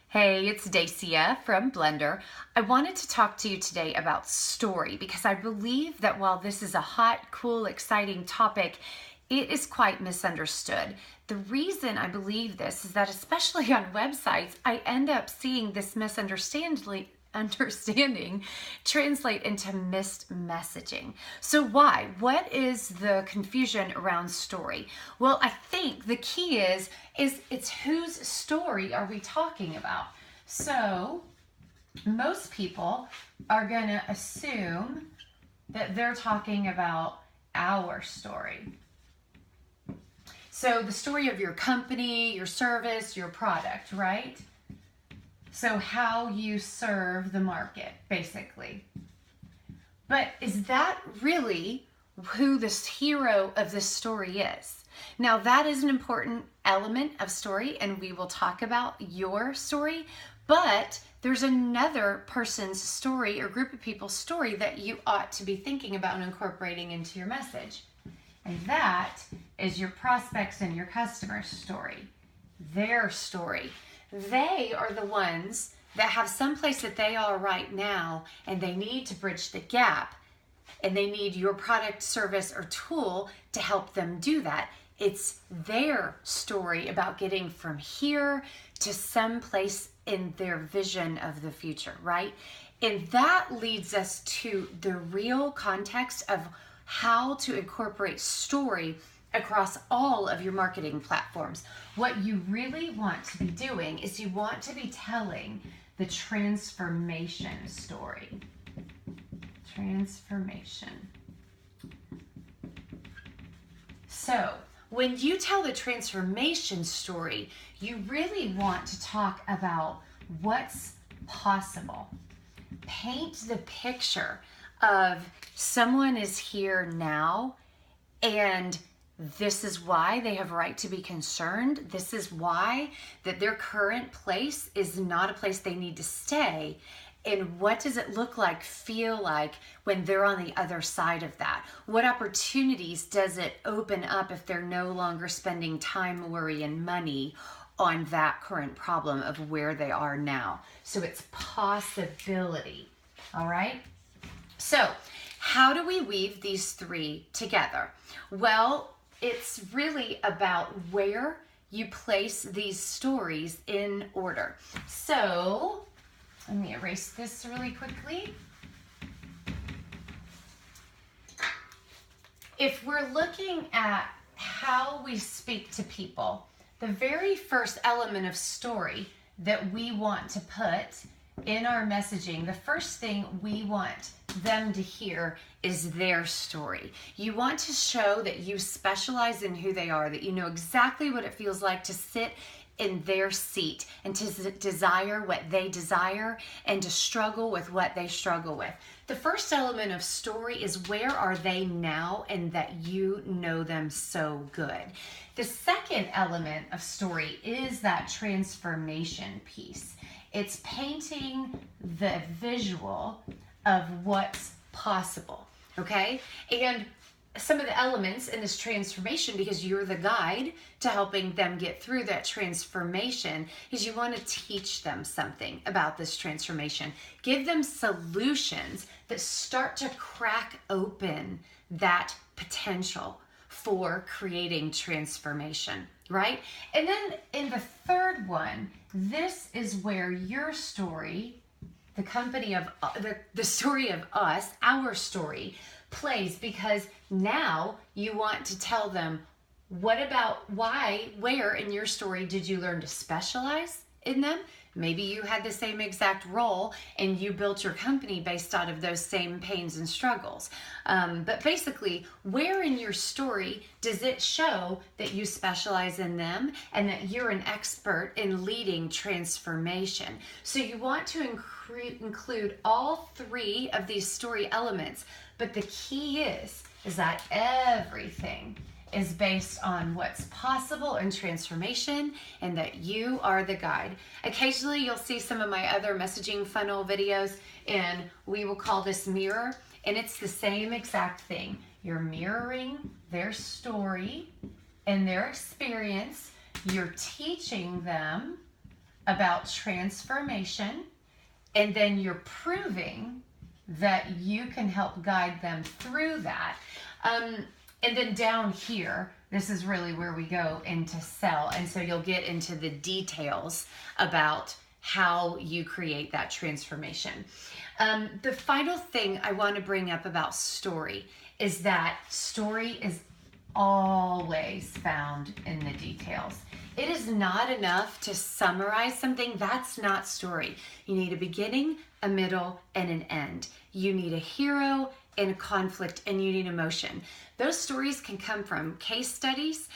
Hey, it's Dacia from Blender. I wanted to talk to you today about story because I believe that while this is a hot, cool, exciting topic, it is quite misunderstood. The reason I believe this is that especially on websites, I end up seeing this understanding translate into missed messaging. So why? What is the confusion around story? Well, I think the key is it's whose story are we talking about? So most people are going to assume that they're talking about our story. So the story of your company, your service, your product, right? So how you serve the market, basically. But is that really who this hero of this story is? Now, that is an important element of story, and we will talk about your story, but there's another person's story or group of people's story that you ought to be thinking about and incorporating into your message. And that is your prospects and your customers' story, their story. They are the ones that have someplace that they are right now and they need to bridge the gap, and they need your product, service, or tool to help them do that. It's their story about getting from here to someplace in their vision of the future, right? And that leads us to the real context of how to incorporate story across all of your marketing platforms. What you really want to be doing is you want to be telling the transformation story. Transformation. So, when you tell the transformation story, you really want to talk about what's possible. Paint the picture of someone is here now, and this is why they have a right to be concerned. This is why that their current place is not a place they need to stay. And what does it look like, feel like when they're on the other side of that? What opportunities does it open up if they're no longer spending time, worry, and money on that current problem of where they are now? So it's possibility, all right? So how do we weave these three together? Well, it's really about where you place these stories in order. So let me erase this really quickly. If we're looking at how we speak to people, the very first element of story that we want to put in our messaging, the first thing we want them to hear is their story. You want to show that you specialize in who they are, that you know exactly what it feels like to sit in their seat and to desire what they desire and to struggle with what they struggle with. The first element of story is where are they now and that you know them so good. The second element of story is that transformation piece. It's painting the visual of what's possible, okay? And some of the elements in this transformation, because you're the guide to helping them get through that transformation, is you want to teach them something about this transformation. Give them solutions that start to crack open that potential for creating transformation, right? And then in the third one, this is where your story, the company of the story of us, our story, plays, because now you want to tell them what about why, where in your story did you learn to specialize in them? Maybe you had the same exact role and you built your company based out of those same pains and struggles. But basically, where in your story does it show that you specialize in them and that you're an expert in leading transformation? So you want to include all three of these story elements. But the key is that everything is based on what's possible in transformation and that you are the guide. Occasionally you'll see some of my other messaging funnel videos and we will call this mirror, and it's the same exact thing. You're mirroring their story and their experience. You're teaching them about transformation, and then you're proving that you can help guide them through that. And then down here, this is really where we go into sell. And so you'll get into the details about how you create that transformation. The final thing I want to bring up about story is that story is always found in the details. It is not enough to summarize something. That's not story. You need a beginning, a middle, and an end. You need a hero and a conflict, and you need emotion. Those stories can come from case studies,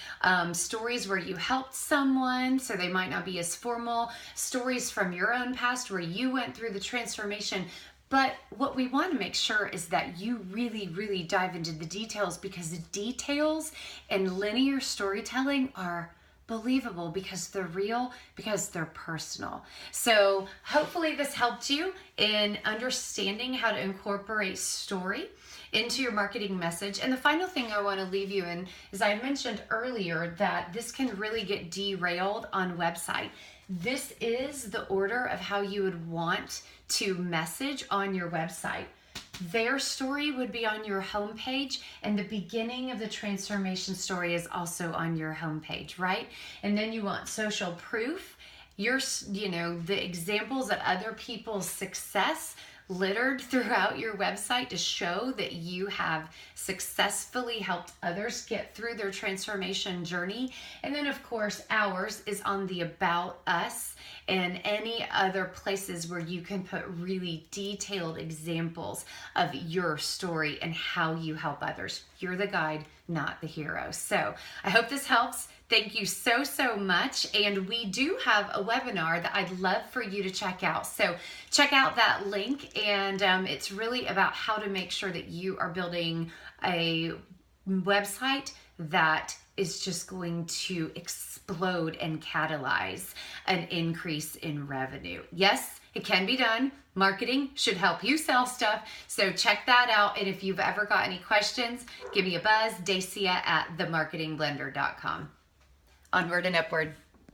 stories where you helped someone, so they might not be as formal, stories from your own past where you went through the transformation. But what we want to make sure is that you really, really dive into the details, because the details in linear storytelling are believable because they're real, because they're personal. So hopefully this helped you in understanding how to incorporate story into your marketing message. And the final thing I want to leave you in is, I mentioned earlier that this can really get derailed on website. This is the order of how you would want to message on your website. Their story would be on your homepage, and the beginning of the transformation story is also on your homepage, right? And then you want social proof, the examples of other people's success littered throughout your website to show that you have successfully helped others get through their transformation journey. And then of course ours is on the About Us and any other places where you can put really detailed examples of your story and how you help others. You're the guide, not the hero. So I hope this helps. Thank you so, so much. And we do have a webinar that I'd love for you to check out. So check out that link, and it's really about how to make sure that you are building a website that is just going to explode and catalyze an increase in revenue. Yes, it can be done. Marketing should help you sell stuff. So check that out. And if you've ever got any questions, give me a buzz, Dacia at themarketingblender.com. Onward and upward.